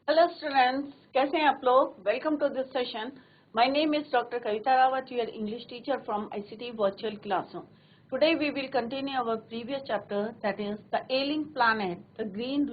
Hello students, कैसे हैं आप लोग? Welcome to this session. My name is Dr. Kavita Rawat, your English teacher from ICT Virtual Classroom. Today we will continue our previous chapter, that is The Ailing Planet, The Green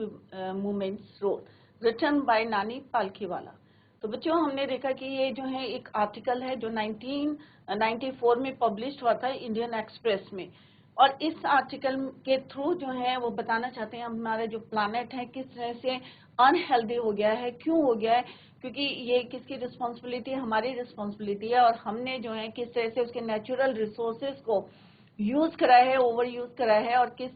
Movement's Role, written by Nani Palkhiwala. तो बच्चों हमने देखा कि ये जो है एक article है जो 1994 में पब्लिश हुआ था इंडियन एक्सप्रेस में, और इस आर्टिकल के थ्रू जो है वो बताना चाहते हैं हमारा जो प्लानेट है किस तरह से अनहेल्दी हो गया है, क्यों हो गया है, क्योंकि ये किसकी रिस्पॉन्सिबिलिटी है? हमारी रिस्पॉन्सिबिलिटी है। और हमने जो है किस तरह से उसके नेचुरल रिसोर्सेज को यूज करा है, ओवर यूज करा है, और किस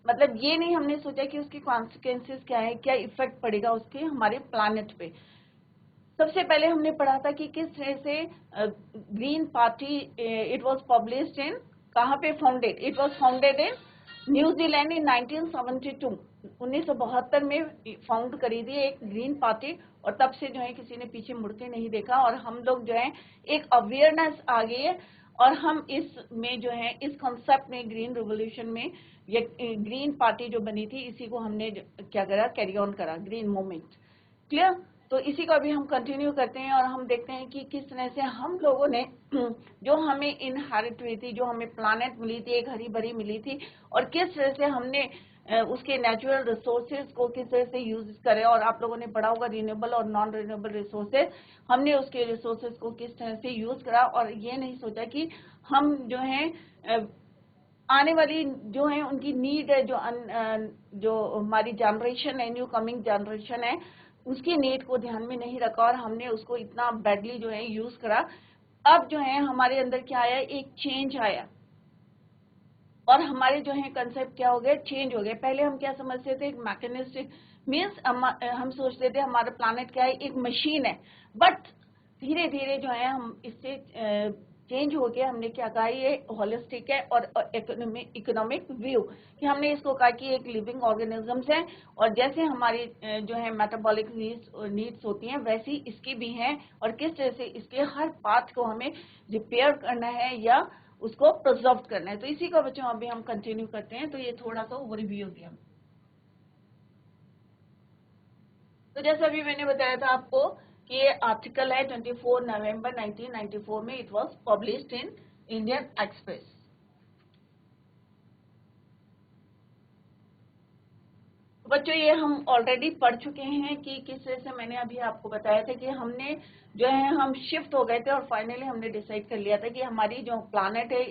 मतलब ये नहीं हमने सोचा कि उसकी कॉन्सिक्वेंसेस क्या है, क्या इफेक्ट पड़ेगा उसके हमारे प्लानेट पे। सबसे पहले हमने पढ़ा था कि किस तरह से green party it was published in, कहाँ पे founded? It was founded in New Zealand in 1972, 1972 में फाउंड करी थी एक ग्रीन पार्टी, और तब से जो है किसी ने पीछे मुड़ के नहीं देखा, और हम लोग जो है एक अवेयरनेस आ गई है, और हम इसमें जो है इस कॉन्सेप्ट में ग्रीन रिवोल्यूशन में ये ग्रीन पार्टी जो बनी थी इसी को हमने क्या करा, कैरी ऑन करा, ग्रीन मूवमेंट। क्लियर? तो इसी को अभी हम कंटिन्यू करते हैं और हम देखते हैं कि किस तरह से हम लोगों ने जो हमें इनहेरिट हुई थी, जो हमें प्लानेट मिली थी, एक हरी भरी मिली थी, और किस तरह से हमने उसके नेचुरल रिसोर्सेज को किस तरह से यूज करें। और आप लोगों ने पढ़ा होगा रिन्यूएबल और नॉन रिन्यूएबल रिसोर्सेज, हमने उसके रिसोर्सेज को किस तरह से यूज करा, और ये नहीं सोचा कि हम जो है आने वाली जो है उनकी नीड है, जो हमारी जनरेशन है, न्यू कमिंग जनरेशन है, उसकी नीड को ध्यान में नहीं रखा, और हमने उसको इतना बैडली जो है यूज करा। अब जो है हमारे अंदर क्या आया, एक चेंज आया, और हमारे जो है कंसेप्ट क्या हो गए, चेंज हो गए। पहले हम क्या समझते थे, एक मैकेनिस्टिक मीन्स हम सोचते थे हमारा प्लानेट क्या है, एक मशीन है, बट धीरे धीरे जो है हम इससे चेंज हो गया। हमने क्या कहा, ये होलिस्टिक है, और इकोनॉमिक व्यू कि हमने इसको कहा कि एक लिविंग ऑर्गेनिजम्स है, और जैसे हमारी जो है मेटाबॉलिक नीड्स होती हैं वैसी इसकी भी हैं, और किस तरह से इसके हर पार्ट को हमें रिपेयर करना है या उसको प्रिजर्व करना है। तो इसी का बच्चों अभी हम कंटिन्यू करते हैं। तो ये थोड़ा सा ओवरव्यू दिया। तो जैसे अभी मैंने बताया था आपको कि ये आर्टिकल है 24 नवंबर 1994 में, it was published in Indian express. बच्चों ये हम ऑलरेडी पढ़ चुके हैं कि किस तरह से मैंने अभी आपको बताया था कि हमने जो है हम शिफ्ट हो गए थे, और फाइनली हमने डिसाइड कर लिया था कि हमारी जो प्लानेट है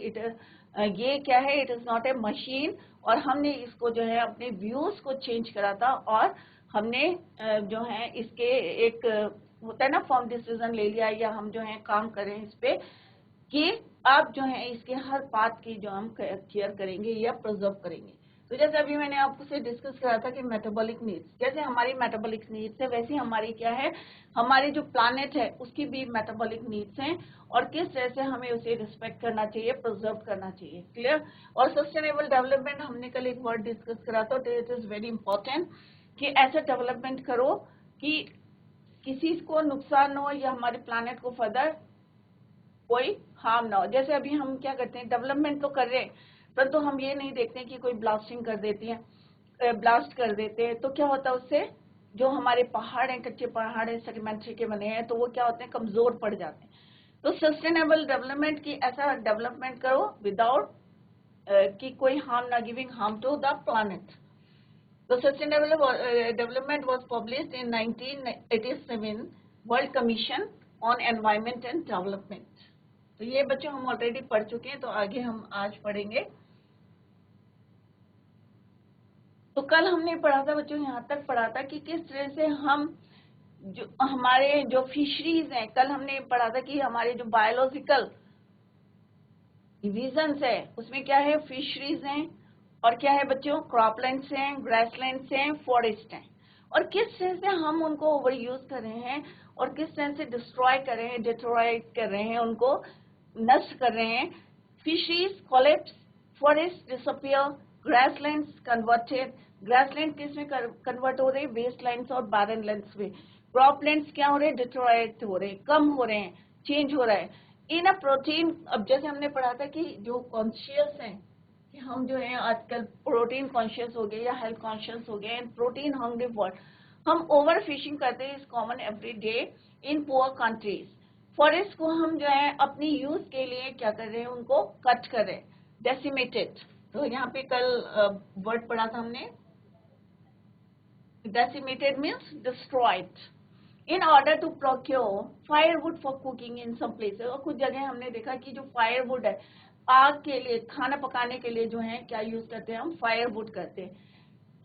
ये क्या है, it is not a machine, और हमने इसको जो है अपने व्यूज को चेंज करा था, और हमने जो है इसके एक होता है ना फॉर्म डिसीजन ले लिया, या हम जो है काम करें इस पे कि आप जो है इसके हर पार्ट की जो हम केयर करेंगे या प्रिजर्व करेंगे। तो जैसे अभी मैंने आपसे डिस्कस करा था कि मेटाबॉलिक नीड्स, जैसे हमारी मेटाबॉलिक नीड्स है वैसे हमारी क्या है, हमारी जो प्लानेट है उसकी भी मेटाबॉलिक नीड्स हैं, और किस तरह से हमें उसे रिस्पेक्ट करना चाहिए, प्रिजर्व करना चाहिए। क्लियर? और सस्टेनेबल डेवलपमेंट हमने कल एक वर्ड डिस्कस करा था, तो इट इज वेरी इंपॉर्टेंट कि ऐसा डेवलपमेंट करो कि किसी को नुकसान न हो या हमारे प्लानेट को फर्दर कोई हार्म ना हो। जैसे अभी हम क्या करते हैं, डेवलपमेंट तो कर रहे हैं, परंतु हम ये नहीं देखते हैं कि कोई ब्लास्टिंग कर देती है, ब्लास्ट कर देते हैं, तो क्या होता है उससे जो हमारे पहाड़ हैं, कच्चे पहाड़ हैं, सेडिमेंट्री के बने हैं, तो वो क्या होते हैं, कमजोर पड़ जाते हैं। तो सस्टेनेबल डेवलपमेंट की ऐसा डेवलपमेंट करो विदाउट कि कोई हार्म ना, giving harm to the planet. तो sustainable development was published in 1987 world commission on environment and development. तो ये बच्चों हम ऑलरेडी पढ़ चुके हैं, तो आगे हम आज पढ़ेंगे। तो कल हमने पढ़ा था बच्चों, यहाँ तक पढ़ा था कि किस तरह से हम जो हमारे जो फिशरीज हैं, कल हमने पढ़ा था कि हमारे जो बायोलॉजिकल डिविजन्स है उसमें क्या है, फिशरीज हैं, और क्या है बच्चों, क्रॉपलैंड्स हैं, ग्रासलैंड्स हैं, फॉरेस्ट हैं, और किस तरह से हम उनको ओवर यूज कर रहे हैं, और किस तरह से डिस्ट्रॉय कर रहे हैं, डिस्ट्रॉय कर रहे हैं, उनको नष्ट कर रहे हैं। Fisheries collapse, forest disappear, grasslands converted, grassland किस में कन्वर्ट हो रहे हैं, वेस्ट लैंड्स और बारन लैंड्स में। क्रॉपलैंड्स क्या हो रहे हैं, डिस्ट्रॉयड हो रहे हैं, कम हो रहे हैं, चेंज हो रहा है। इन अ प्रोटीन, अब जैसे हमने पढ़ा था कि जो कॉन्शियस हैं कि हम जो है आजकल प्रोटीन कॉन्शियस हो गए या हेल्थ कॉन्शियस हो गए, एंड प्रोटीन हंग्री वर्ल्ड, हम ओवर फिशिंग करते हैं, is common every day in poor countries. Forest को हम जो है अपनी यूज के लिए क्या कर रहे हैं, उनको कट कर रहे हैं, डेसिमेटेड। तो यहाँ पे कल वर्ड पढ़ा था हमने, decimated means destroyed in order to procure firewood for cooking in some places। और कुछ जगह हमने देखा कि जो firewood है, आग के लिए, खाना पकाने के लिए जो है क्या यूज करते हैं, हम firewood करते हैं।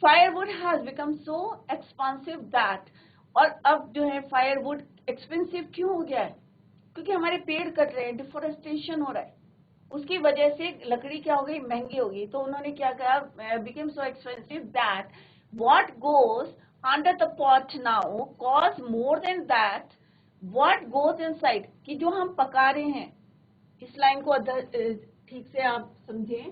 firewood has become so expensive that, और अब जो है firewood expensive क्यों हो गया है, क्योंकि हमारे पेड़ कट रहे हैं, डिफोरेस्टेशन हो रहा है, उसकी वजह से लकड़ी क्या हो गई, महंगी हो गई। तो उन्होंने क्या कहा, became so expensive that what goes under the pot now costs more than that what goes inside। कि जो हम पका रहे हैं, इस लाइन को ठीक से आप समझें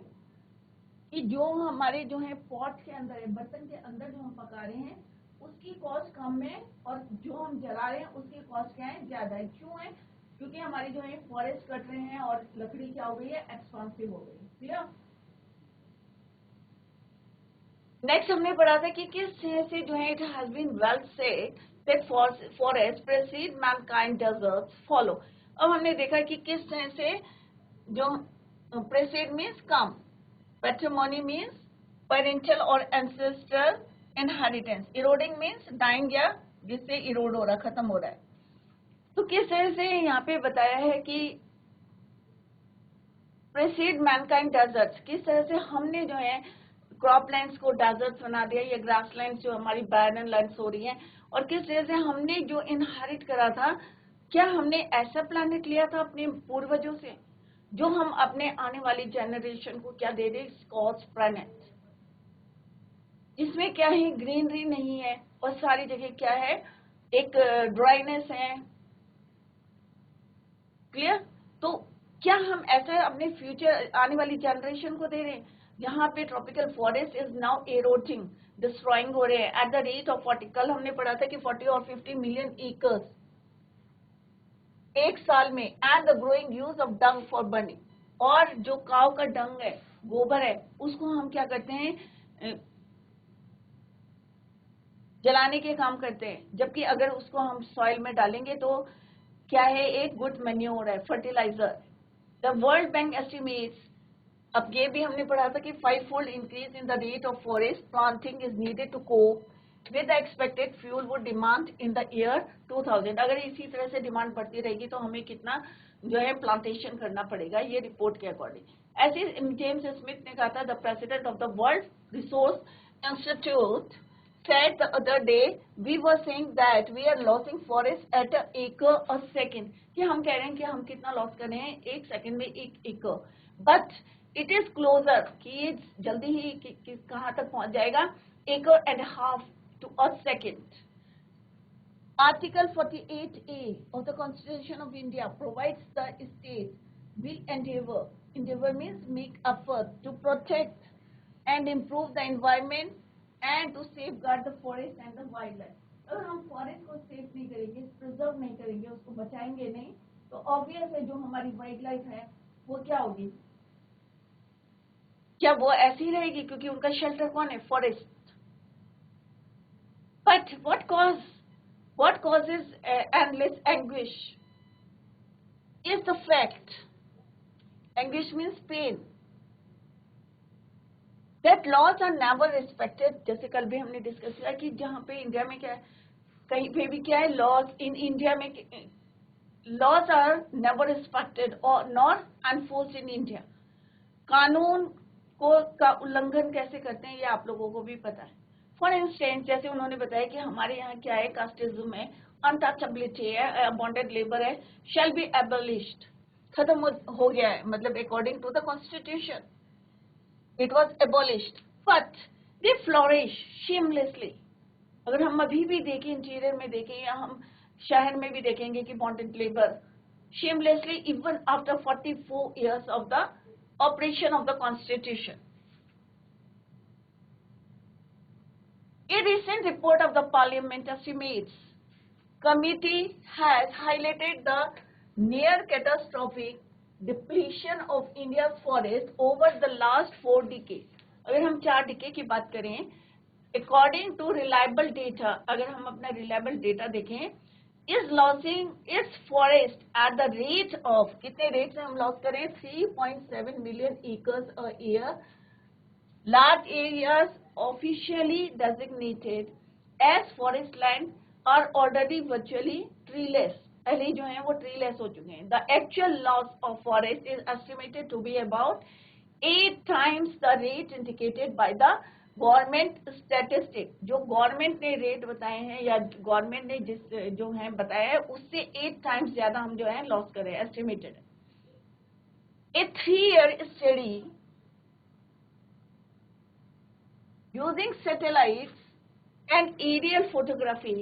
कि जो हमारे जो है पॉट के अंदर है, बर्तन के अंदर जो हम पका रहे हैं, उसकी कॉस्ट कम है, और जो हम जला रहे हैं उसकी कॉस्ट क्या है, ज्यादा है। क्यों है, क्योंकि हमारी जो है फॉरेस्ट कट रहे हैं और लकड़ी क्या हो गई है, एक्सपेंसिव हो गई। क्लियर। नेक्स्ट हमने पढ़ा था कि किस तरह से जो है, it has been well said that forest precede mankind, deserts follow. अब हमने देखा कि किस तरह से जो precede means come, patrimony means parental और ancestral inheritance, eroding means dying, या जिससे इरोड हो रहा, खत्म हो रहा है। तो किस तरह से यहाँ पे बताया है कि प्रेसीड मैनकाइंड डेजर्ट्स, किस तरह से हमने जो है क्रॉपलैंड्स को डेजर्ट्स बना दिया, या ग्रासलैंड्स जो हमारी बैरन लैंड्स हो रही हैं, और किस तरह से हमने जो इनहेरिट करा था, क्या हमने ऐसा प्लैनेट लिया था अपने पूर्वजों से, जो हम अपने आने वाली जनरेशन को क्या दे रहे, स्कॉच प्लैनेट, जिसमें क्या है, ग्रीनरी नहीं है, और सारी जगह क्या है, एक ड्राइनेस है। क्लियर। तो क्या हम ऐसा अपने फ्यूचर आने वाली जनरेशन को दे रहे हैं, जहां पे tropical forest is now eroding, destroying हो रहे हैं एट द रेट ऑफ 40। कल हमने पढ़ा था कि 40 और 50 मिलियन एकर्स एक साल में, and the growing use of dung for burning. और जो काव का डंग है, गोबर है, उसको हम क्या करते हैं, जलाने के काम करते हैं, जबकि अगर उसको हम सॉइल में डालेंगे तो क्या है, एक गुड मैन्योर है, fertiliser. The World Bank estimates, अब ये भी हमने पढ़ा था कि 5-fold increase in the rate of forest planting is needed to cope with the expected fuel wood demand in the year 2000। अगर इसी तरह से डिमांड बढ़ती रहेगी तो हमें कितना जो है प्लांटेशन करना पड़ेगा, ये रिपोर्ट के अकॉर्डिंग। ऐसे जेम्स स्मिथ ने कहा था, the president of the world resource institute said the other day we were saying that we are losing forest at an acre a second, कि हम कह रहे हैं कि हम कितना लॉस कर रहे हैं, एक सेकंड में 1 एकड़, बट इट इज क्लोजर, कि ये जल्दी ही कहां तक पहुंच जाएगा, 1.5 to a second। Article 48A of the Constitution of India provides the state will endeavor means make effort to protect and improve the environment and to safeguard the forest and the wildlife। अगर हम forest को safe नहीं करेंगे, preserve नहीं करेंगे, उसको बचाएंगे नहीं, तो ऑब्वियस है जो हमारी वाइल्ड लाइफ है वो क्या होगी, क्या वो ऐसी रहेगी, क्योंकि उनका शेल्टर कौन है, forest. But what causes endless anguish is the fact, anguish means pain, that laws are never respected। जैसे कल भी हमने डिस्कस किया कि जहाँ पे इंडिया में क्या है, कहीं पे भी क्या है, लॉज इन इंडिया में लॉज आर नेवर रिस्पेक्टेड और नॉर एनफोर्स्ड इन इंडिया। कानून को का उल्लंघन कैसे करते हैं ये आप लोगों को भी पता है। फॉर इंस्टेंस, जैसे उन्होंने बताया कि हमारे यहाँ क्या है, कास्टिज्म है, अनटचेबिलिटी है, बॉन्डेड लेबर है, शैल बी एबोलिश्ड, खत्म हो गया है, मतलब according to the constitution it was abolished, but they flourish shamelessly। अगर हम अभी भी देखें, इंटीरियर में देखें, या हम शहर में भी देखेंगे कि bonded labour shamelessly even after 44 years of the operation of the constitution। A recent report of the parliament estimates committee has highlighted the near catastrophic depletion of India's forest over the last 4 decades। अगर हम 4 decade की बात करें, according to reliable data, अगर हम अपना reliable data देखें, is losing its forest at the rate of, कितने रेट से हम लॉस करें, 3.7 million acres a year. Large areas officially designated as forest land are already virtually treeless. पहले जो हैं वो treeless हो चुके हैं. The actual loss of forest is estimated to be about 8 times the rate indicated by the government statistic. जो government ने rate बताए हैं या गवर्नमेंट ने जिस जो है बताया है उससे 8 टाइम्स ज्यादा हम जो है लॉस करें, estimated. A 3-year study using satellites and aerial photography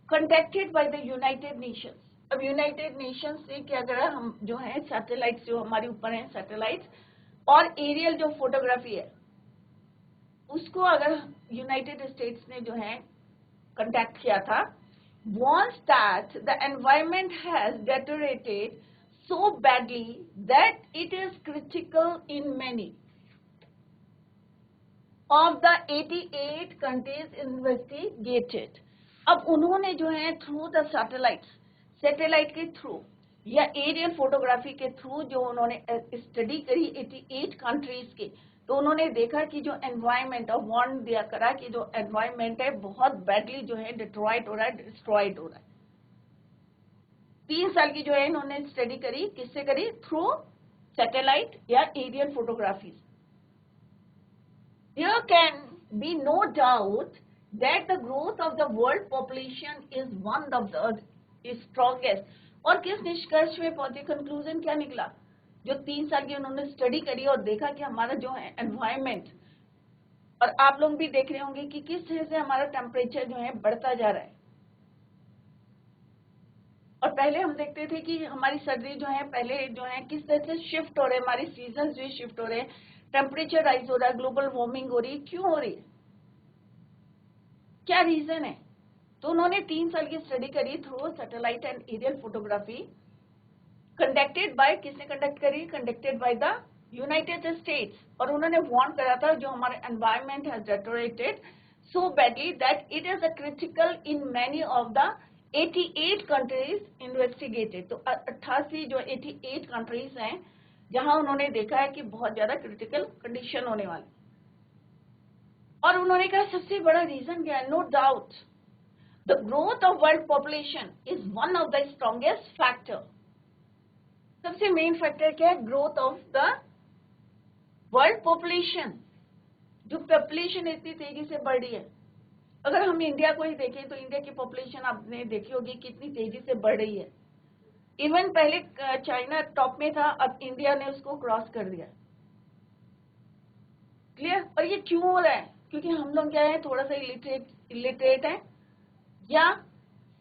conducted by the United Nations. अब यूनाइटेड नेशंस से क्या करा, हम जो है सैटेलाइट्स जो हमारे ऊपर हैं सैटेलाइट्स और एरियल जो फोटोग्राफी है उसको अगर यूनाइटेड स्टेट्स ने जो है कंडक्ट किया था, warns that the environment has deteriorated so badly that it is critical in many of the 88 countries investigated. अब उन्होंने जो है थ्रू द सैटेलाइट के थ्रू या एरियल फोटोग्राफी के थ्रू जो उन्होंने स्टडी करी 88 कंट्रीज के, तो उन्होंने देखा कि जो एनवायरमेंट और वार्न दिया करा कि जो एनवायरमेंट है बहुत बैडली जो है डिस्ट्रॉयड हो रहा है, डिस्ट्रॉयड हो रहा है. 3 साल की जो है इन्होंने स्टडी करी, किससे करी, थ्रू सैटेलाइट या aerial photography. There can be no doubt that the growth of the world population is one of the strongest. और किस निष्कर्ष में पहुंचे, कंक्लूजन क्या निकला, जो 3 साल की उन्होंने स्टडी करी और देखा कि हमारा जो है एनवायरमेंट, और आप लोग भी देख रहे होंगे कि किस तरह से हमारा टेम्परेचर जो है बढ़ता जा रहा है. और पहले हम देखते थे कि हमारी सर्दी जो है पहले जो है किस तरह से शिफ्ट हो रहे हैं, हमारी सीजन जो शिफ्ट हो रहे हैं, टेम्परेचर राइज हो रहा है, ग्लोबल वार्मिंग हो रही है. क्यों हो रही है, क्या रीजन है. तो उन्होंने 3 साल की स्टडी करी through satellite and aerial photography conducted by, किसने कंडक्ट करी, conducted by the United States. और उन्होंने वार्न करा था जो हमारा environment has deteriorated so badly that it is a critical in many of the 88 countries investigated. तो 88 जो 88 कंट्रीज हैं जहां उन्होंने देखा है कि बहुत ज्यादा क्रिटिकल कंडीशन होने वाली. और उन्होंने कहा सबसे बड़ा रीजन क्या है, no doubt the growth of world population is one of the strongest factor. सबसे मेन फैक्टर क्या है, growth of the world population. जो पॉपुलेशन इतनी तेजी से बढ़ रही है, अगर हम इंडिया को ही देखें तो इंडिया की पॉपुलेशन आपने देखी होगी कितनी तेजी से बढ़ रही है. इवन पहले चाइना टॉप में था, अब इंडिया ने उसको क्रॉस कर दिया. क्लियर. और ये क्यों हो रहा है, क्योंकि हम लोग क्या है थोड़ा सा इलिटरेट है, या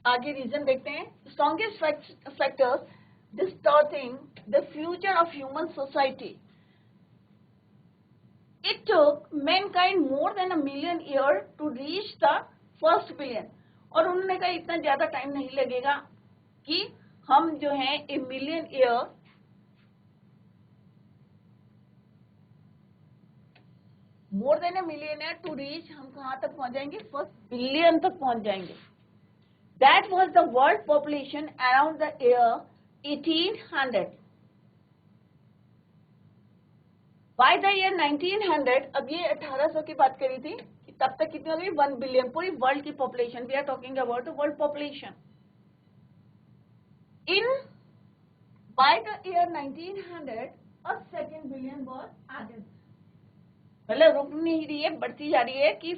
आगे रीजन देखते हैं. Strongest factors distorting the future of human society. It took mankind more than 1 million years to reach the first billion. और उन्होंने कहा इतना ज्यादा टाइम नहीं लगेगा कि हम जो है 1 million year more than 1 million year to reach, हम कहाँ तक पहुंच जाएंगे, फर्स्ट बिलियन तक पहुंच जाएंगे. That was the world population around the year 1800. By the year 1900, अब ये 1800 की बात करी थी कि तब तक कितनी हो गई, 1 बिलियन. पूरी वर्ल्ड की population, we are talking about the world population. In by the year 1900, a second billion was added. मतलब रुक नहीं रही है, बढ़ती जा रही है कि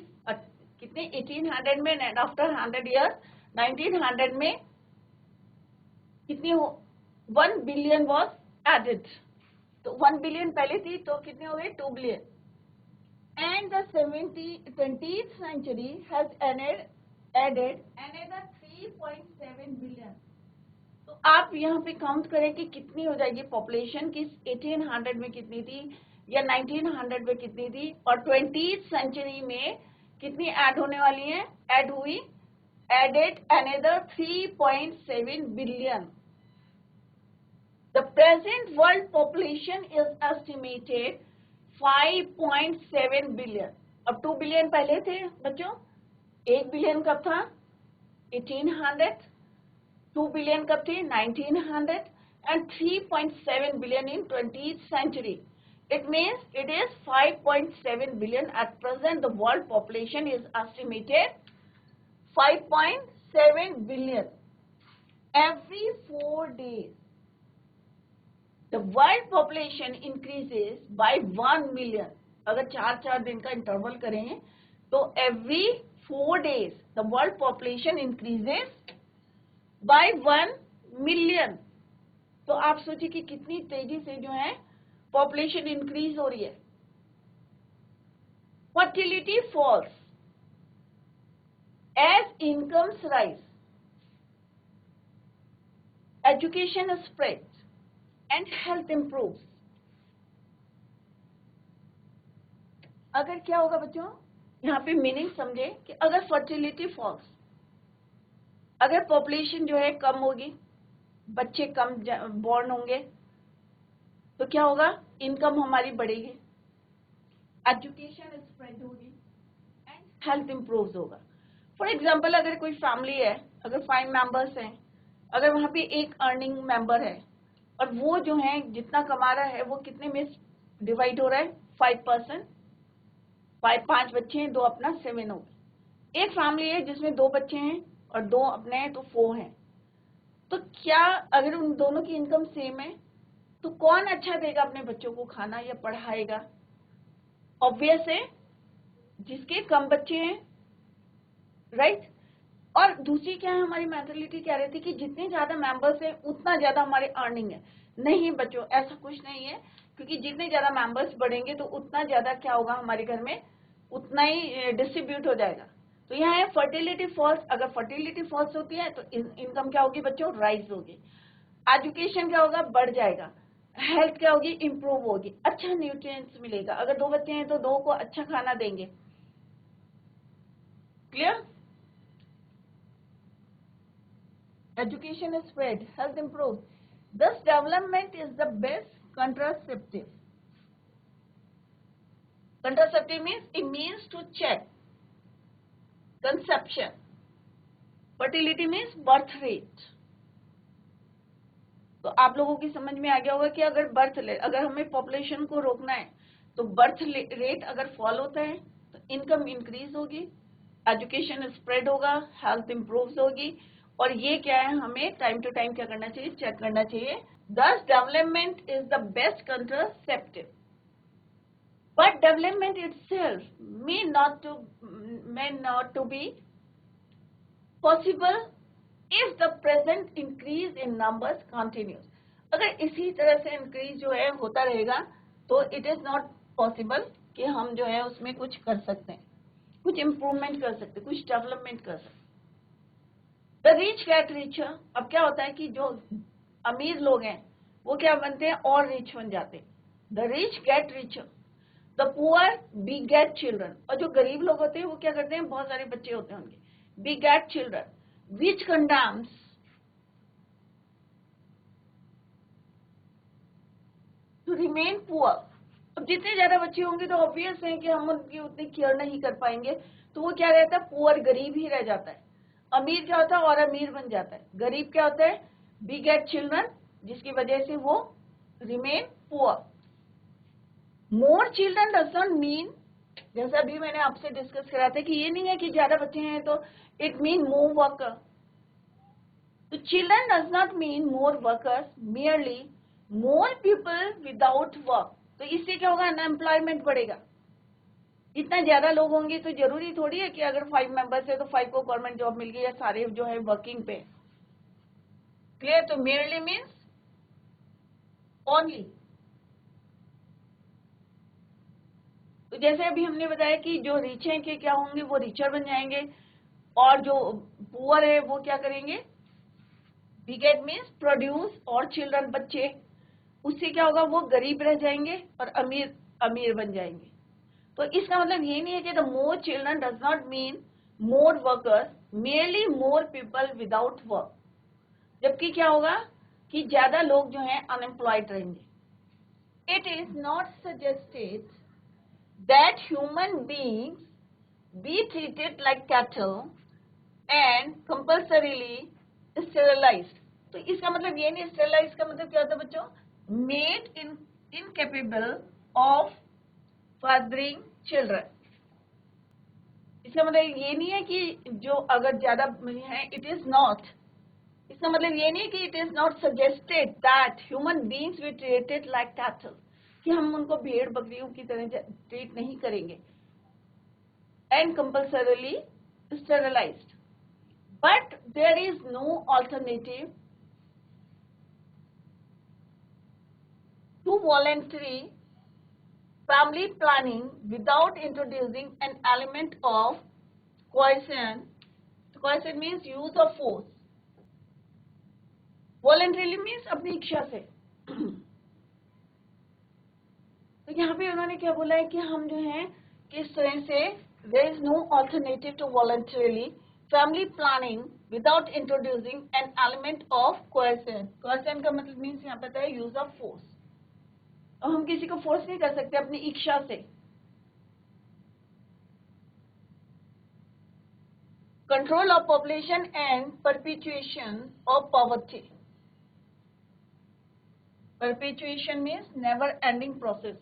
कितने 1800 में एंड आफ्टर 100 years 1900 में कितनी हो, 1 billion was added. तो 1 billion पहले थी तो कितने हो गए, 2 billion. And the 20th century has added another 3.7 billion. तो आप यहाँ पे काउंट करें कि कितनी हो जाएगी पॉपुलेशन, कि 1800 में कितनी थी या 1900 में कितनी थी, और 20th सेंचुरी में कितनी ऐड होने वाली है, ऐड हुई, added another 3.7 billion. The present world population is estimated 5.7 billion. अब 2 बिलियन पहले थे बच्चों, 1 बिलियन कब था? 1800, 2 बिलियन कब थी? 1900, and 3.7 billion in 20th century. It means it is 5.7 billion at present. The world population is estimated 5.7 billion. Every 4 days, the world population increases by 1 million. अगर 4-4 दिन का इंटरवल करें तो every 4 days the world population increases by 1 million. तो आप सोचिए कि कितनी तेजी से जो है पॉपुलेशन इंक्रीज हो रही है. Fertility falls as incomes rise, education spreads and health improves. अगर क्या होगा बच्चों, यहाँ पे मीनिंग समझे कि अगर फर्टिलिटी फॉल्स, अगर पॉपुलेशन जो है कम होगी, बच्चे कम बॉर्न होंगे, तो क्या होगा? इनकम हमारी बढ़ेगी, एजुकेशन स्प्रेड होगी एंड हेल्थ इंप्रूव होगा. फॉर एग्जाम्पल, अगर कोई फैमिली है, अगर 5 मेंबर्स हैं, अगर वहां पे एक अर्निंग मेंबर है और वो जो है जितना कमा रहा है वो कितने में डिवाइड हो रहा है? 5%. 5 बच्चे हैं, 2 अपना 7 हो गए. एक फैमिली है जिसमें 2 बच्चे हैं और 2 अपने हैं, तो 4 हैं. तो क्या अगर उन दोनों की इनकम सेम है तो कौन अच्छा देगा अपने बच्चों को खाना या पढ़ाएगा? ऑब्वियस है जिसके कम बच्चे हैं, राइट. और दूसरी क्या है, हमारी मेंटालिटी क्या रहती है कि जितने ज्यादा मेंबर्स हैं उतना ज्यादा हमारे अर्निंग है. नहीं बच्चों, ऐसा कुछ नहीं है, क्योंकि जितने ज्यादा मेंबर्स बढ़ेंगे तो उतना ज्यादा क्या होगा हमारे घर में, उतना ही डिस्ट्रीब्यूट हो जाएगा. तो यहाँ है फर्टिलिटी फॉल्स. अगर फर्टिलिटी फॉल्स होती है तो इनकम क्या होगी बच्चों? राइज होगी. एजुकेशन क्या होगा? बढ़ जाएगा. हेल्थ क्या होगी? इंप्रूव होगी. अच्छा न्यूट्रिएंट्स मिलेगा. अगर 2 बच्चे हैं तो 2 को अच्छा खाना देंगे. Clear? Education is spread, health improves. Thus, development is the best contraceptive. Contraceptive means it means to check conception. Fertility means birth rate. तो आप लोगों की समझ में आ गया होगा कि अगर हमें पॉपुलेशन को रोकना है तो बर्थ रेट अगर फॉल होता है तो इनकम इंक्रीज होगी, एजुकेशन स्प्रेड होगा, हेल्थ इंप्रूव होगी. और ये क्या है, हमें टाइम टू टाइम क्या करना चाहिए? चेक करना चाहिए. Thus, development is the best contraceptive. But development itself may not to be possible if the present increase in numbers continues. अगर इसी तरह से इंक्रीज जो है होता रहेगा तो इट इज नॉट पॉसिबल कि हम जो है उसमें कुछ कर सकते हैं, कुछ इम्प्रूवमेंट कर सकते हैं, कुछ डेवलपमेंट कर सकते हैं. The rich get richer. अब क्या होता है कि जो अमीर लोग हैं वो क्या बनते हैं? और रिच बन जाते हैं. The rich get richer, the poor beget children. और जो गरीब लोग होते हैं वो क्या करते हैं? बहुत सारे बच्चे होते हैं उनके, beget children, which condemns to remain poor. अब जितने ज्यादा बच्चे होंगे तो ऑब्वियस है कि हम उनकी उतनी केयर नहीं कर पाएंगे, तो वो क्या रहता है? पुअर, गरीब ही रह जाता है. अमीर क्या होता है? और अमीर बन जाता है. गरीब क्या होता है? beget चिल्ड्रन, जिसकी वजह से वो remain poor. More children does not mean, जैसा अभी मैंने आपसे डिस्कस करा था कि ये नहीं है कि ज्यादा बच्चे हैं तो इट मीन मोर वर्कर. तो children does not mean more workers, merely more people without work. तो इससे क्या होगा? अनएम्प्लॉयमेंट बढ़ेगा. इतना ज्यादा लोग होंगे तो जरूरी थोड़ी है कि अगर 5 मेंबर्स है तो 5 को गवर्नमेंट जॉब मिल गई या सारे जो है वर्किंग पे. क्लियर? तो मियरली मीन्स ओनली. तो जैसे अभी हमने बताया कि जो रिच हैं के क्या होंगे? वो रिचर बन जाएंगे, और जो पुअर है वो क्या करेंगे? beget मीन्स प्रोड्यूस, और चिल्ड्रन बच्चे, उससे क्या होगा? वो गरीब रह जाएंगे और अमीर अमीर बन जाएंगे. तो इसका मतलब ये नहीं है कि the more children does not mean more workers, merely more people without work. जबकि क्या होगा कि ज्यादा लोग जो हैं अनएम्प्लॉयड रहेंगे. It is not suggested that human beings be treated like cattle and compulsorily sterilized. तो इसका मतलब ये नहीं, sterilized का मतलब क्या होता है बच्चों? Made incapable of fathering children. इसका मतलब ये नहीं है कि जो अगर ज्यादा है, it is not. इसका मतलब ये नहीं कि it is not suggested that human beings be treated like cattle, कि हम उनको भेड़ बकरियों की तरह ट्रीट नहीं करेंगे, and compulsorily sterilized. But there is no alternative to voluntary family planning without introducing an element of coercion. Coercion means use of force. Voluntarily means अपनी इच्छा से. तो यहाँ पे उन्होंने क्या बोला है कि हम जो है किस तरह से there is no alternative to voluntarily family planning without introducing an element of coercion. Coercion का मतलब means यहाँ पे है use of force. और हम किसी को फोर्स नहीं कर सकते अपनी इच्छा से. Control of population and perpetuation of poverty. Perpetuation means never ending process.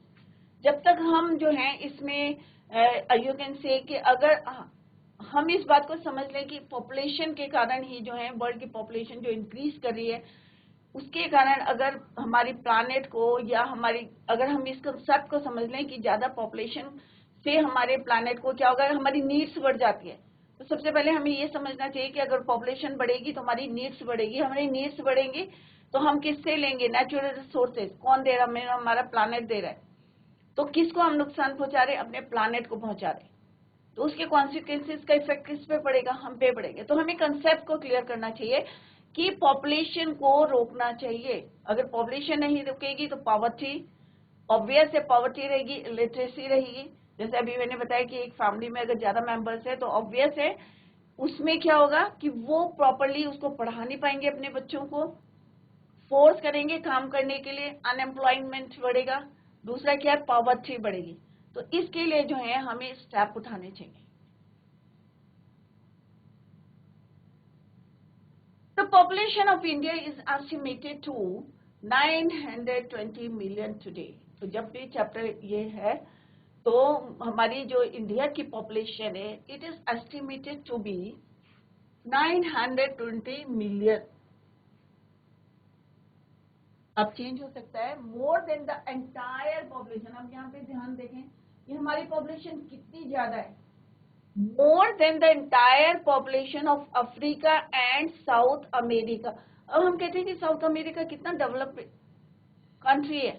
जब तक हम जो है इसमें यू कैन से कि अगर हम इस बात को समझ लें कि पॉपुलेशन के कारण ही जो है वर्ल्ड की पॉपुलेशन जो इंक्रीज कर रही है, उसके कारण अगर हमारी प्लैनेट को या हमारी अगर हम इस कंसेप्ट को समझ लें कि ज्यादा पॉपुलेशन से हमारे प्लैनेट को क्या होगा, हमारी नीड्स बढ़ जाती है. तो सबसे पहले हमें ये समझना चाहिए कि अगर पॉपुलेशन बढ़ेगी तो हमारी नीड्स बढ़ेगी. हमारी नीड्स बढ़ेंगी तो हम किससे लेंगे? Natural resources. कौन दे रहा है? हमारा प्लैनेट दे रहा है. तो किसको हम नुकसान पहुंचा रहे? अपने प्लैनेट को पहुंचा रहे. तो उसके कॉन्सिक्वेंसेज का इफेक्ट किस पे पड़ेगा? हम पे पड़ेगा. तो हमें कंसेप्ट को क्लियर करना चाहिए कि पॉपुलेशन को रोकना चाहिए. अगर पॉपुलेशन नहीं रुकेगी तो पॉवर्टी, ऑब्वियस है पॉवर्टी रहेगी, इलिटरेसी रहेगी. जैसे अभी मैंने बताया कि एक फैमिली में अगर ज्यादा मेंबर्स है तो ऑब्वियस है उसमें क्या होगा कि वो प्रॉपरली उसको पढ़ा नहीं पाएंगे, अपने बच्चों को फोर्स करेंगे काम करने के लिए, अनएम्प्लॉयमेंट बढ़ेगा. दूसरा क्या है? पॉवर्टी बढ़ेगी. तो इसके लिए जो है हमें स्टेप उठाने चाहिए. The population of India is estimated to 920 million today. तो जब भी चैप्टर ये है तो हमारी जो इंडिया की पॉपुलेशन है, it is estimated to be 920 million. अब चेंज हो सकता है, more than the entire population. अब यहाँ पे ध्यान देखें कि हमारी पॉपुलेशन कितनी ज्यादा है. More than the entire population of Africa and South America. अब हम कहते हैं कि साउथ अमेरिका कितना डेवलप्ड कंट्री है.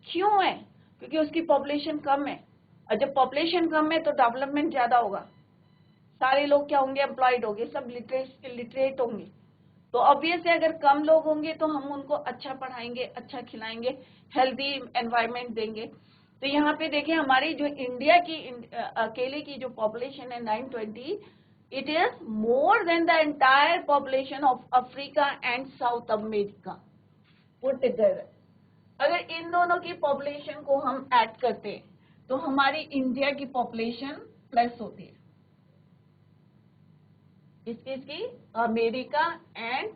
क्यों है? क्योंकि उसकी पॉपुलेशन कम है. और जब पॉपुलेशन कम है तो डेवलपमेंट ज्यादा होगा. सारे लोग क्या होंगे? एम्प्लॉयड होंगे, सब लिटरेट होंगे. तो ऑब्वियस है अगर कम लोग होंगे तो हम उनको अच्छा पढ़ाएंगे, अच्छा खिलाएंगे, हेल्दी एनवायरनमेंट देंगे. तो यहाँ पे देखें हमारी जो इंडिया की अकेले की जो पॉपुलेशन है 920, it is more than the entire population of Africa and south America put together. अगर इन दोनों की पॉपुलेशन को हम ऐड करते हैं तो हमारी इंडिया की पॉपुलेशन प्लस होती है. इसकी अमेरिका एंड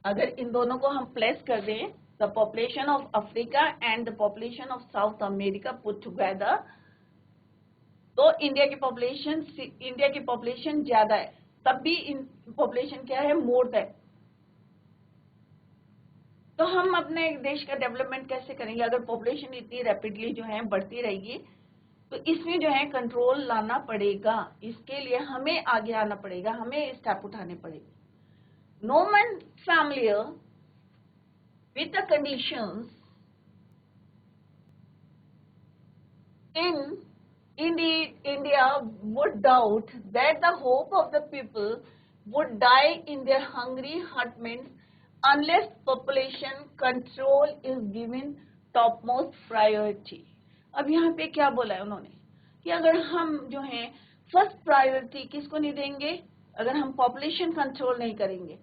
अगर इन दोनों को हम प्लस कर दें, the population of Africa and the population of South America put together, तो इंडिया की पॉपुलेशन ज्यादा है. तब भी इन पॉपुलेशन क्या है? More than. तो हम अपने देश का डेवलपमेंट कैसे करेंगे अगर पॉपुलेशन इतनी रैपिडली जो है बढ़ती रहेगी? तो इसमें जो है कंट्रोल लाना पड़ेगा. इसके लिए हमें आगे आना पड़ेगा, हमें स्टेप उठाने पड़ेंगे. No one familiar with the conditions in India would doubt that the hope of the people would die in their hungry herdsmen unless population control is given topmost priority. अब यहाँ पे क्या बोला है उन्होंने कि अगर हम जो है फर्स्ट प्रायोरिटी किसको नहीं देंगे, अगर हम पॉपुलेशन कंट्रोल नहीं करेंगे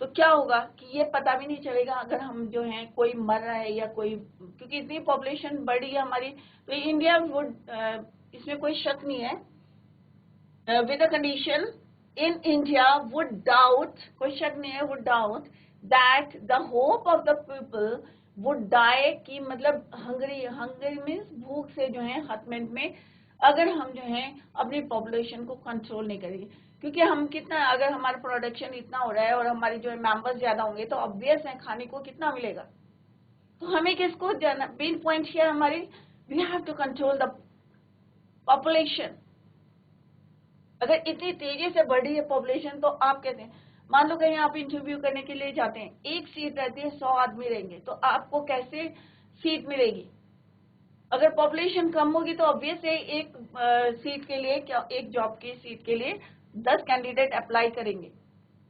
तो क्या होगा कि ये पता भी नहीं चलेगा अगर हम जो है कोई मर रहा है या कोई, क्योंकि इतनी पॉपुलेशन बढ़ी है हमारी. तो इंडिया वुड इसमें कोई शक नहीं है. With the condition in India would doubt, कोई शक नहीं है, would doubt that the hope of the people would die, कि मतलब हंगरी मीन्स भूख से जो है हतमेंट में, अगर हम जो है अपनी पॉपुलेशन को कंट्रोल नहीं करेंगे. क्योंकि हम कितना, अगर हमारा प्रोडक्शन इतना हो रहा है और हमारी जो है मेंबर्स ज्यादा होंगे तो ऑब्वियस है खाने को कितना मिलेगा. तो हमें किसको जाना, मेन पॉइंट हियर हमारी, we have to control the population. अगर इतनी तेजी से बढ़ी है पॉपुलेशन तो आप कहते हैं, मान लो कहीं आप इंटरव्यू करने के लिए जाते हैं, एक सीट रहती है, 100 आदमी रहेंगे, तो आपको कैसे सीट मिलेगी. अगर पॉपुलेशन कम होगी तो ऑब्वियस है एक सीट के लिए, एक जॉब की सीट के लिए 10 कैंडिडेट अप्लाई करेंगे.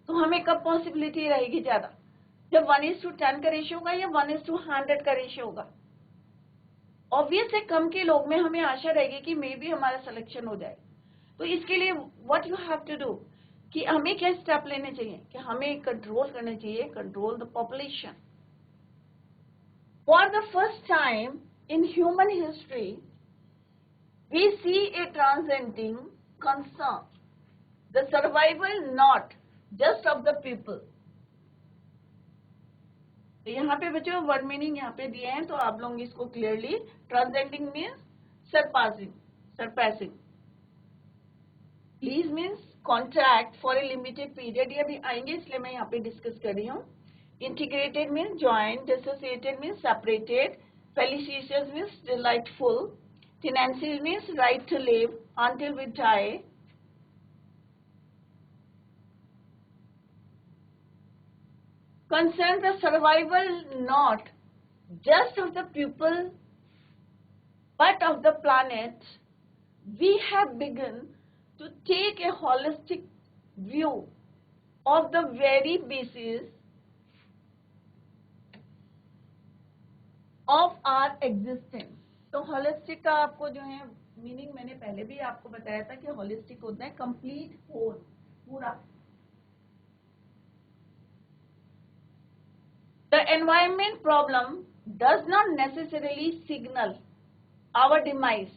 तो हमें कब पॉसिबिलिटी रहेगी ज्यादा, जब 1:10 का रेशियो होगा या 1:100 का रेशियो होगा. ऑब्वियस है कम के लोग में हमें आशा रहेगी कि मे बी हमारा सिलेक्शन हो जाए. तो इसके लिए what you have to do, कि हमें क्या स्टेप लेने चाहिए, कि हमें कंट्रोल करने चाहिए, control the population. For the first time in human history we see a transcending concern the survival not just of the people. यहाँ पे बच्चों वर्ड मीनिंग यहाँ पे दिए हैं, तो आप लोग इसको clearly, transcending means surpassing, lease means contract for a limited period, ये भी आएंगे इसलिए मैं यहाँ पे डिस्कस कर रही हूँ. Integrated means joint, dissociated means separated, felicitous means delightful, tenential means right to live until we die, concern the survival not just of the people but of the planet. We have begun to take a holistic view of the very basis of our existence. तो holistic का आपको जो है meaning मैंने पहले भी आपको बताया था कि holistic होता है complete whole, पूरा. The environment problem does not necessarily signal our demise.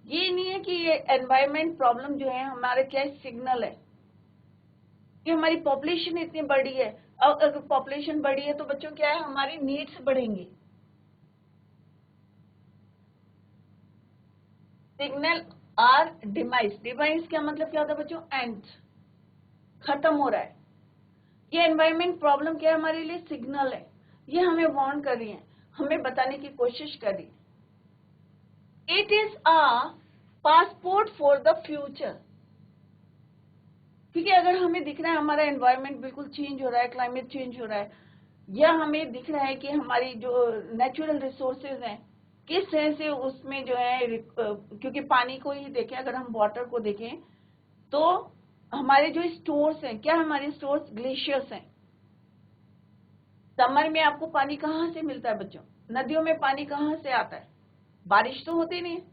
ये नहीं है कि ये environment problem जो है हमारे क्या सिग्नल है कि हमारी पॉपुलेशन इतनी बढ़ी है. अब अगर पॉपुलेशन बढ़ी है तो बच्चों क्या है, हमारी नीड्स बढ़ेंगी. Signal are demise. डिमाइस क्या मतलब क्या होता है बच्चों, एंड, खत्म हो रहा है. ये एनवायरमेंट प्रॉब्लम क्या है हमारे लिए, सिग्नल है. ये हमें वार्न कर रही है, हमें बताने की कोशिश कर रही है. It is a passport for the future. क्योंकि अगर हमें दिख रहा है हमारा एनवायरमेंट बिल्कुल चेंज हो रहा है, क्लाइमेट चेंज हो रहा है, या हमें दिख रहा है कि हमारी जो नेचुरल रिसोर्सेज हैं किस तरह से उसमें जो है, क्योंकि पानी को ही देखें, अगर हम वाटर को देखें तो हमारे जो स्टोर्स हैं, क्या हमारे स्टोर्स, ग्लेशियर्स हैं. समर में आपको पानी कहाँ से मिलता है बच्चों, नदियों में पानी कहाँ से आता है, बारिश तो होती नहीं है.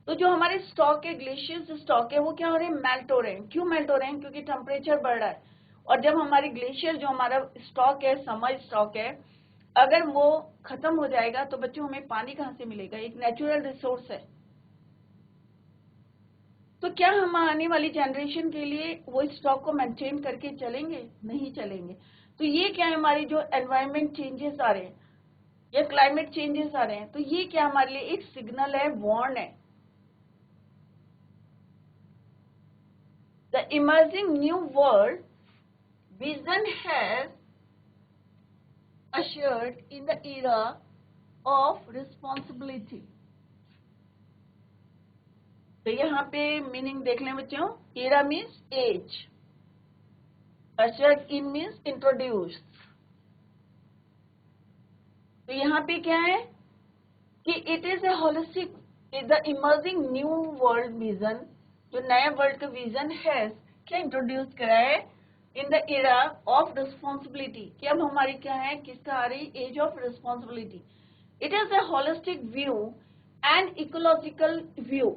तो जो हमारे स्टॉक है, ग्लेशियर्स स्टॉक है, वो क्या हो रहे हैं, मेल्ट हो रहे हैं. क्यों मेल्ट हो रहे हैं, क्योंकि टेम्परेचर बढ़ रहा है. और जब हमारी ग्लेशियर जो हमारा स्टॉक है, समर स्टॉक है, अगर वो खत्म हो जाएगा तो बच्चों हमें पानी कहाँ से मिलेगा, एक नेचुरल रिसोर्स है. तो क्या हम आने वाली जनरेशन के लिए वो स्टॉक को मेंटेन करके चलेंगे, नहीं चलेंगे. तो ये क्या है, हमारी जो एनवायरमेंट चेंजेस आ रहे हैं या क्लाइमेट चेंजेस आ रहे हैं, तो ये क्या हमारे लिए एक सिग्नल है, वार्न है. The emerging new world vision has assured in the era of responsibility. तो यहाँ पे मीनिंग देख लें बच्चों, era means age, assured in means introduced. तो यहाँ पे क्या है कि it is a holistic, the emerging new world vision, जो नया वर्ल्ड का विजन है, क्या इंट्रोड्यूस करा है, in the era of responsibility, कि अब हमारी क्या है, किसका आ रही, age of responsibility. It is a holistic view and ecological view.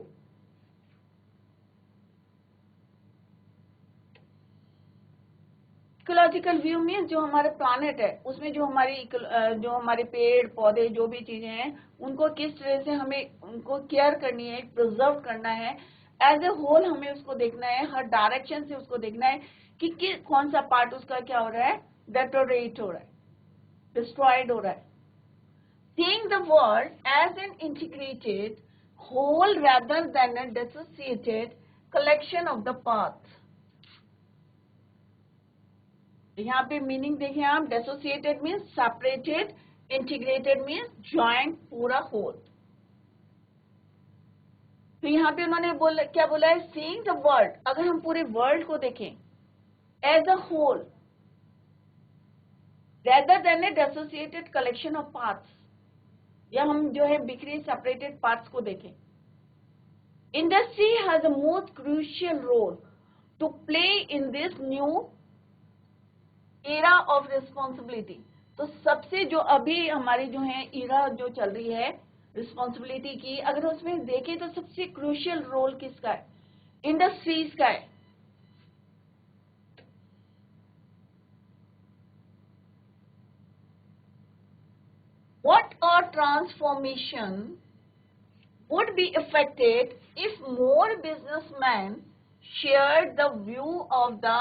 Ecological view में जो हमारे प्लानेट है उसमें जो हमारे पेड़ पौधे जो भी चीजें हैं उनको किस तरह से हमें उनको केयर करनी है, प्रिजर्व करना है, एज ए होल हमें उसको देखना है, हर डायरेक्शन से उसको देखना है कि कौन सा पार्ट उसका क्या हो रहा है, डेटोरेट हो रहा है, डिस्ट्रॉयड हो रहा है. Seeing the world as an integrated whole rather than a dissociated collection of the parts. यहाँ पे मीनिंग देखें आप, dissociated means separated, integrated means joint, पूरा होल. तो यहाँ पे उन्होंने क्या बोला है, सीइंग द वर्ल्ड, अगर हम पूरे वर्ल्ड को देखें as a whole rather than a dissociated collection of parts, या हम जो है बिखरे सेपरेटेड पार्ट्स को देखें. Industry has a most crucial role to play in this new era of responsibility. तो सबसे जो अभी हमारी जो है एरा जो चल रही है रिस्पॉन्सिबिलिटी की, अगर उसमें देखें तो सबसे क्रूशियल रोल किसका है, इंडस्ट्रीज का है. What a transformation would be affected if more businessmen shared the view of the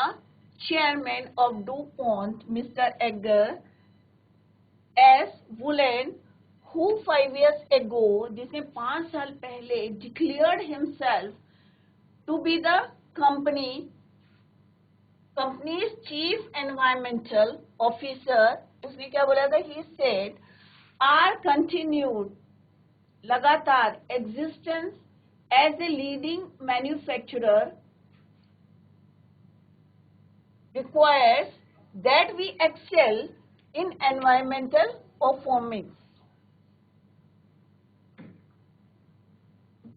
chairman of DuPont, Mr. Edgar S. Woolen, who 5 years ago, जिसने 5 साल पहले declared himself to be the company's chief environmental officer. उसने क्या बोला था, he said our continued लगातार existence as a leading manufacturer requires that we excel in environmental performance.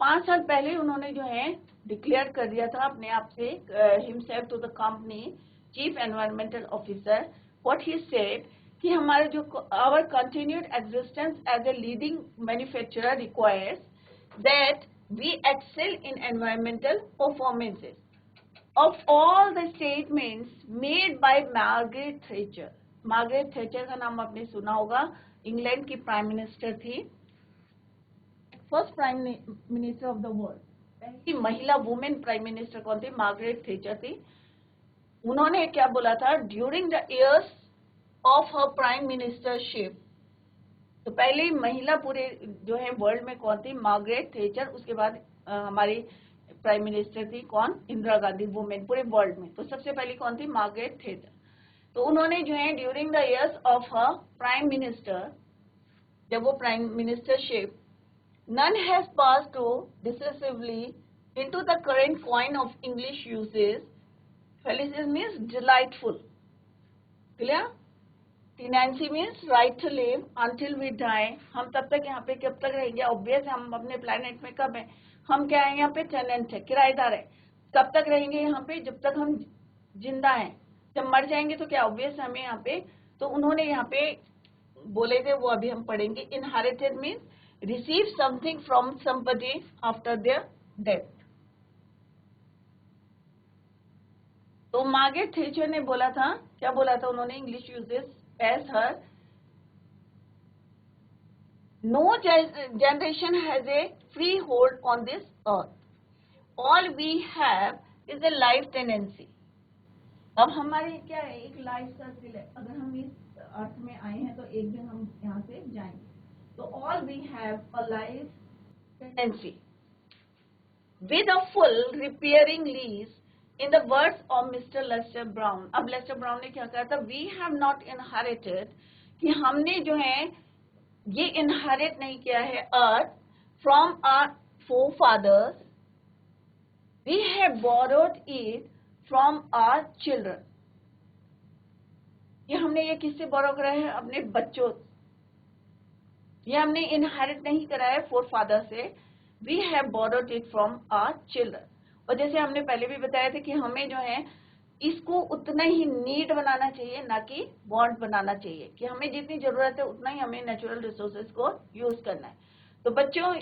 5 साल पहले उन्होंने जो है डिक्लेयर कर दिया था अपने आप से, himself to the company chief environmental officer. What he said कि हमारे जो our continued existence as a leading manufacturer requires that we excel in environmental performances. Of all the statements made by Margaret Thatcher. Margaret Thatcher का नाम आपने सुना होगा, England की prime minister थी, first prime minister of the world. पहली महिला women prime minister कौन थी, मार्गरेट थैचर थी. उन्होंने क्या बोला था, during the years of her prime ministership. तो पहली महिला पूरे जो है वर्ल्ड में कौन थी, मार्गरेट थैचर. उसके बाद हमारी प्राइम मिनिस्टर थी कौन, इंदिरा गांधी, वुमेन पूरे वर्ल्ड में. तो सबसे पहली कौन थी, मार्गरेट थैचर. तो उन्होंने जो है during the years of her prime minister, जब वो prime ministership, none has passed so decisively into the current coin of English uses. Felicity means delightful. Clear? Tenancy means right to live until we die. हम तब तक यहाँ पे कब तक रहेंगे, ऑब्वियस हम अपने प्लेनेट में कब है, हम क्या है यहाँ पे टेनेंट है, किराएदार है. कब तक रहेंगे यहाँ पे, जब तक हम जिंदा हैं. जब मर जाएंगे तो क्या ऑब्वियस हमें यहाँ पे. तो उन्होंने यहाँ पे बोले थे, वो अभी हम पढ़ेंगे. Inherited means receive something from somebody after their death. तो मार्गरेट थैचर ने बोला था, क्या बोला था उन्होंने, English uses as her, no generation has a free hold on this earth, all we have is a life tenancy. अब हमारे क्या है, एक लाइफ सर्किल है. अगर हम इस अर्थ में आए हैं तो एक दिन हम यहाँ से जाएंगे. So all we have a life tendency with a full repairing lease, in the words of Mr. Lester Brown. अब लेस्टर ब्राउन ने क्या कहा था, we have not inherited, कि हमने जो है ये इनहेरिट नहीं किया है अर्थ from our forefathers, we have borrowed it from our children. ये हमने ये किससे बोरो करा है, अपने बच्चों. ये हमने इनहेरिट नहीं करा है फोर फादर से, we have borrowed it from our children. और जैसे हमने पहले भी बताया था कि हमें जो है इसको उतना ही नीड बनाना चाहिए, ना कि वांट बनाना चाहिए, कि हमें जितनी जरूरत है उतना ही हमें नेचुरल रिसोर्सेज को यूज करना है. तो बच्चों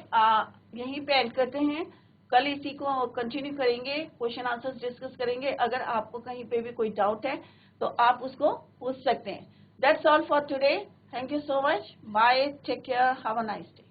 यहीं पे एंड करते हैं. कल इसी को कंटिन्यू करेंगे, क्वेश्चन आंसर्स डिस्कस करेंगे। अगर आपको कहीं पे भी कोई डाउट है तो आप उसको पूछ सकते हैं। That's all for today. Thank you so much. Bye, take care, have a nice day.